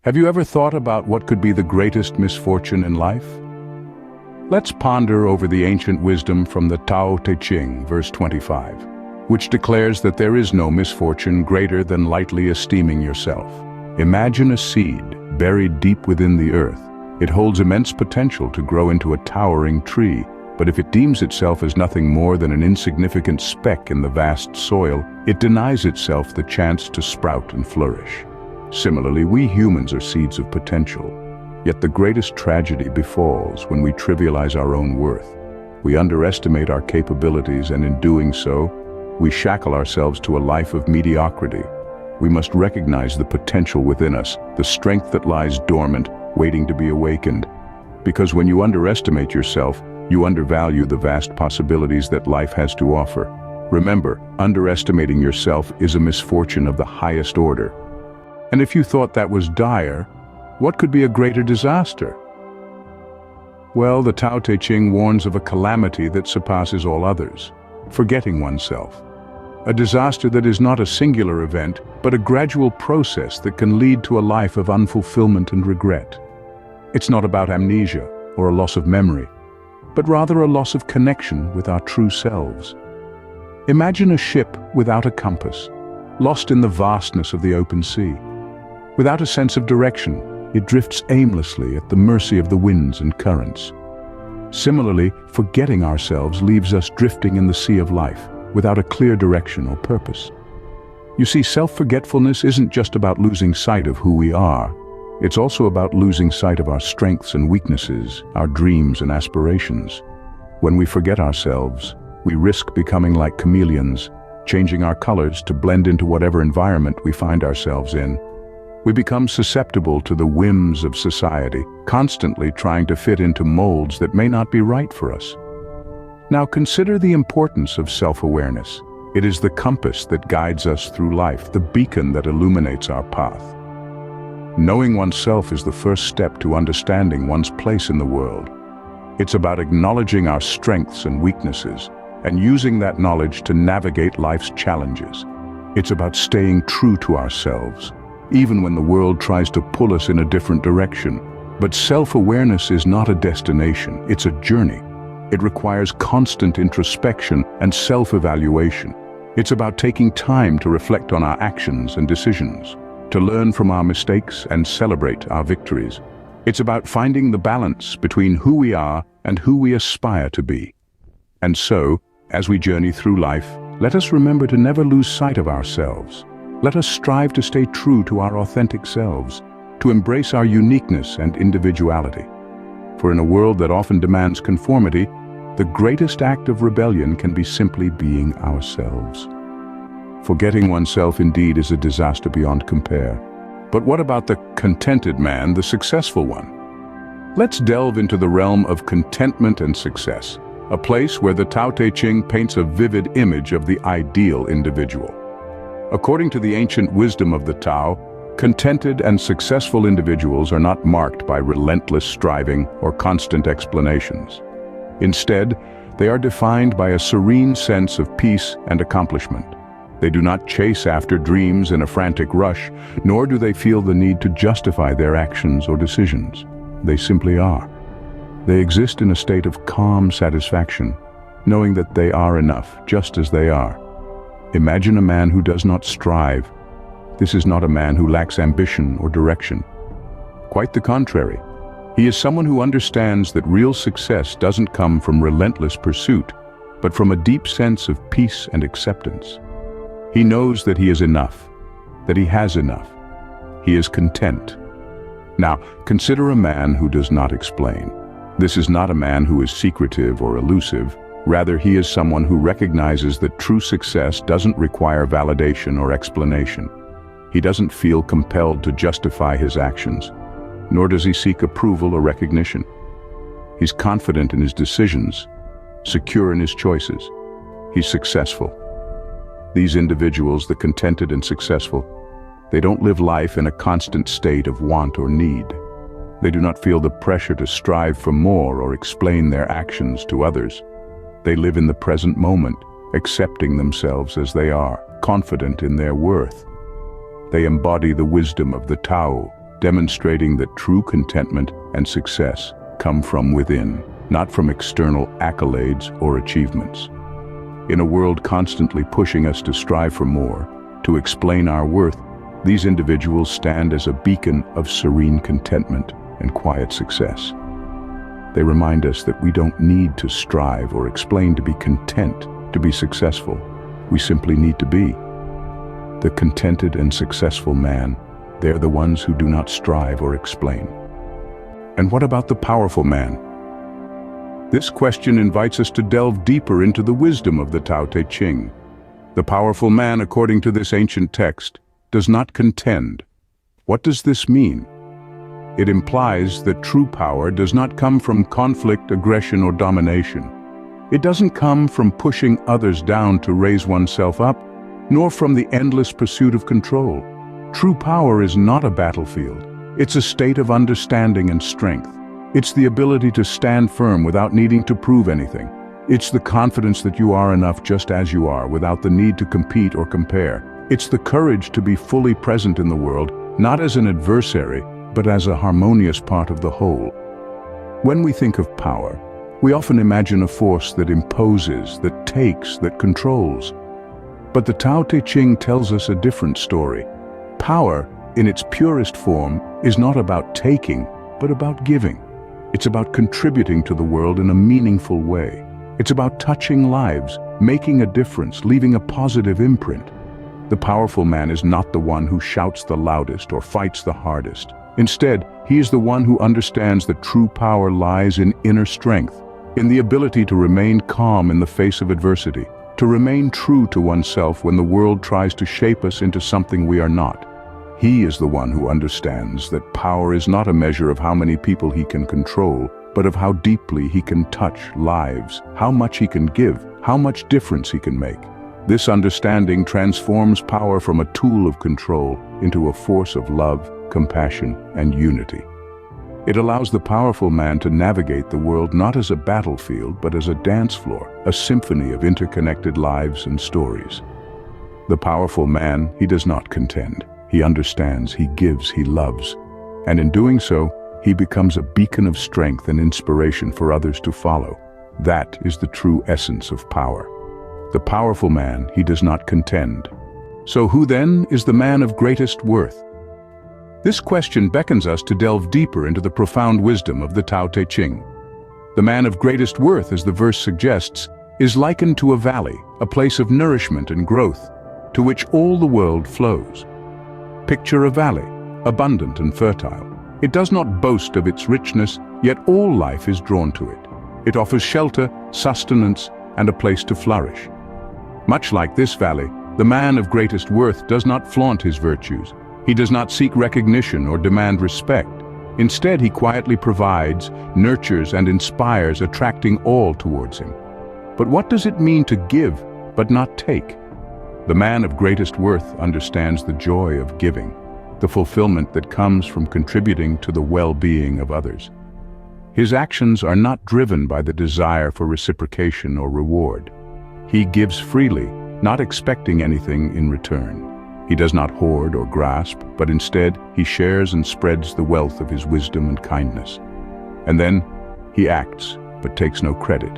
Have you ever thought about what could be the greatest misfortune in life? Let's ponder over the ancient wisdom from the Tao Te Ching, verse 25, which declares that there is no misfortune greater than lightly esteeming yourself. Imagine a seed buried deep within the earth. It holds immense potential to grow into a towering tree, but if it deems itself as nothing more than an insignificant speck in the vast soil, it denies itself the chance to sprout and flourish. Similarly, we humans are seeds of potential, yet the greatest tragedy befalls when we trivialize our own worth. We underestimate our capabilities, and in doing so, we shackle ourselves to a life of mediocrity. We must recognize the potential within us, the strength that lies dormant, waiting to be awakened. Because when you underestimate yourself, you undervalue the vast possibilities that life has to offer. Remember, underestimating yourself is a misfortune of the highest order. And if you thought that was dire, what could be a greater disaster? Well, the Tao Te Ching warns of a calamity that surpasses all others: forgetting oneself. A disaster that is not a singular event, but a gradual process that can lead to a life of unfulfillment and regret. It's not about amnesia or a loss of memory, but rather a loss of connection with our true selves. Imagine a ship without a compass, lost in the vastness of the open sea. Without a sense of direction, it drifts aimlessly at the mercy of the winds and currents. Similarly, forgetting ourselves leaves us drifting in the sea of life, without a clear direction or purpose. You see, self-forgetfulness isn't just about losing sight of who we are. It's also about losing sight of our strengths and weaknesses, our dreams and aspirations. When we forget ourselves, we risk becoming like chameleons, changing our colors to blend into whatever environment we find ourselves in. We become susceptible to the whims of society, constantly trying to fit into molds that may not be right for us. Now consider the importance of self-awareness. It is the compass that guides us through life, the beacon that illuminates our path. Knowing oneself is the first step to understanding one's place in the world. It's about acknowledging our strengths and weaknesses, and using that knowledge to navigate life's challenges. It's about staying true to ourselves, even when the world tries to pull us in a different direction. But self-awareness is not a destination, it's a journey. It requires constant introspection and self-evaluation. It's about taking time to reflect on our actions and decisions, to learn from our mistakes and celebrate our victories. It's about finding the balance between who we are and who we aspire to be. And so, as we journey through life, let us remember to never lose sight of ourselves. Let us strive to stay true to our authentic selves, to embrace our uniqueness and individuality. For in a world that often demands conformity, the greatest act of rebellion can be simply being ourselves. Forgetting oneself indeed is a disaster beyond compare. But what about the contented man, the successful one? Let's delve into the realm of contentment and success, a place where the Tao Te Ching paints a vivid image of the ideal individual. According to the ancient wisdom of the Tao, contented and successful individuals are not marked by relentless striving or constant explanations. Instead, they are defined by a serene sense of peace and accomplishment. They do not chase after dreams in a frantic rush, nor do they feel the need to justify their actions or decisions. They simply are. They exist in a state of calm satisfaction, knowing that they are enough just as they are. Imagine a man who does not strive. This is not a man who lacks ambition or direction. Quite the contrary. He is someone who understands that real success doesn't come from relentless pursuit, but from a deep sense of peace and acceptance. He knows that he is enough, that he has enough. He is content. Now, consider a man who does not explain. This is not a man who is secretive or elusive. Rather, he is someone who recognizes that true success doesn't require validation or explanation. He doesn't feel compelled to justify his actions, nor does he seek approval or recognition. He's confident in his decisions, secure in his choices. He's successful. These individuals, the contented and successful, they don't live life in a constant state of want or need. They do not feel the pressure to strive for more or explain their actions to others. They live in the present moment, accepting themselves as they are, confident in their worth. They embody the wisdom of the Tao, demonstrating that true contentment and success come from within, not from external accolades or achievements. In a world constantly pushing us to strive for more, to explain our worth, these individuals stand as a beacon of serene contentment and quiet success. They remind us that we don't need to strive or explain to be content, to be successful. We simply need to be. The contented and successful man, they're the ones who do not strive or explain. And what about the powerful man? This question invites us to delve deeper into the wisdom of the Tao Te Ching. The powerful man, according to this ancient text, does not contend. What does this mean? It implies that true power does not come from conflict, aggression, or domination. It doesn't come from pushing others down to raise oneself up, nor from the endless pursuit of control. True power is not a battlefield. It's a state of understanding and strength. It's the ability to stand firm without needing to prove anything. It's the confidence that you are enough just as you are, without the need to compete or compare. It's the courage to be fully present in the world, not as an adversary, but as a harmonious part of the whole. When we think of power, we often imagine a force that imposes, that takes, that controls. But the Tao Te Ching tells us a different story. Power, in its purest form, is not about taking, but about giving. It's about contributing to the world in a meaningful way. It's about touching lives, making a difference, leaving a positive imprint. The powerful man is not the one who shouts the loudest or fights the hardest. Instead, he is the one who understands that true power lies in inner strength, in the ability to remain calm in the face of adversity, to remain true to oneself when the world tries to shape us into something we are not. He is the one who understands that power is not a measure of how many people he can control, but of how deeply he can touch lives, how much he can give, how much difference he can make. This understanding transforms power from a tool of control into a force of love, compassion, and unity. It allows the powerful man to navigate the world not as a battlefield, but as a dance floor, a symphony of interconnected lives and stories. The powerful man, he does not contend. He understands, he gives, he loves. And in doing so, he becomes a beacon of strength and inspiration for others to follow. That is the true essence of power. The powerful man, he does not contend. So who then is the man of greatest worth? This question beckons us to delve deeper into the profound wisdom of the Tao Te Ching. The man of greatest worth, as the verse suggests, is likened to a valley, a place of nourishment and growth, to which all the world flows. Picture a valley, abundant and fertile. It does not boast of its richness, yet all life is drawn to it. It offers shelter, sustenance, and a place to flourish. Much like this valley, the man of greatest worth does not flaunt his virtues. He does not seek recognition or demand respect. Instead, he quietly provides, nurtures, and inspires, attracting all towards him. But what does it mean to give, but not take? The man of greatest worth understands the joy of giving, the fulfillment that comes from contributing to the well-being of others. His actions are not driven by the desire for reciprocation or reward. He gives freely, not expecting anything in return. He does not hoard or grasp, but instead he shares and spreads the wealth of his wisdom and kindness. And then he acts, but takes no credit.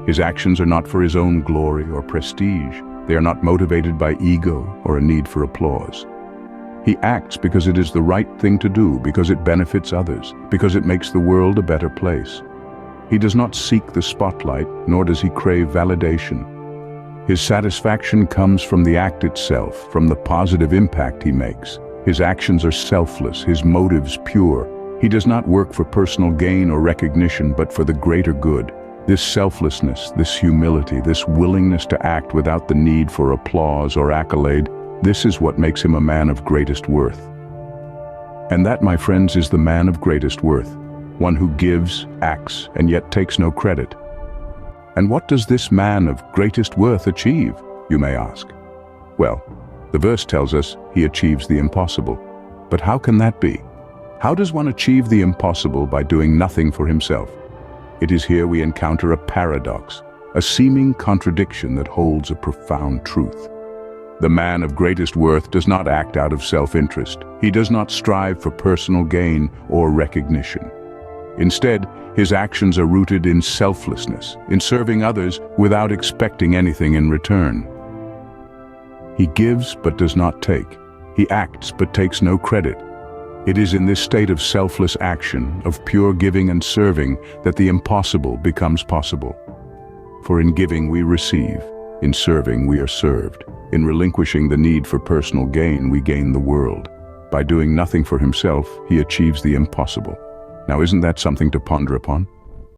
His actions are not for his own glory or prestige. They are not motivated by ego or a need for applause. He acts because it is the right thing to do, because it benefits others, because it makes the world a better place. He does not seek the spotlight, nor does he crave validation. His satisfaction comes from the act itself, from the positive impact he makes. His actions are selfless, his motives pure. He does not work for personal gain or recognition, but for the greater good. This selflessness, this humility, this willingness to act without the need for applause or accolade, this is what makes him a man of greatest worth. And that, my friends, is the man of greatest worth, one who gives, acts, and yet takes no credit. And what does this man of greatest worth achieve, you may ask? Well, the verse tells us he achieves the impossible. But how can that be? How does one achieve the impossible by doing nothing for himself? It is here we encounter a paradox, a seeming contradiction that holds a profound truth. The man of greatest worth does not act out of self-interest. He does not strive for personal gain or recognition. Instead, his actions are rooted in selflessness, in serving others without expecting anything in return. He gives but does not take. He acts but takes no credit. It is in this state of selfless action, of pure giving and serving, that the impossible becomes possible. For in giving we receive, in serving we are served. In relinquishing the need for personal gain, we gain the world. By doing nothing for himself, he achieves the impossible. Now, isn't that something to ponder upon?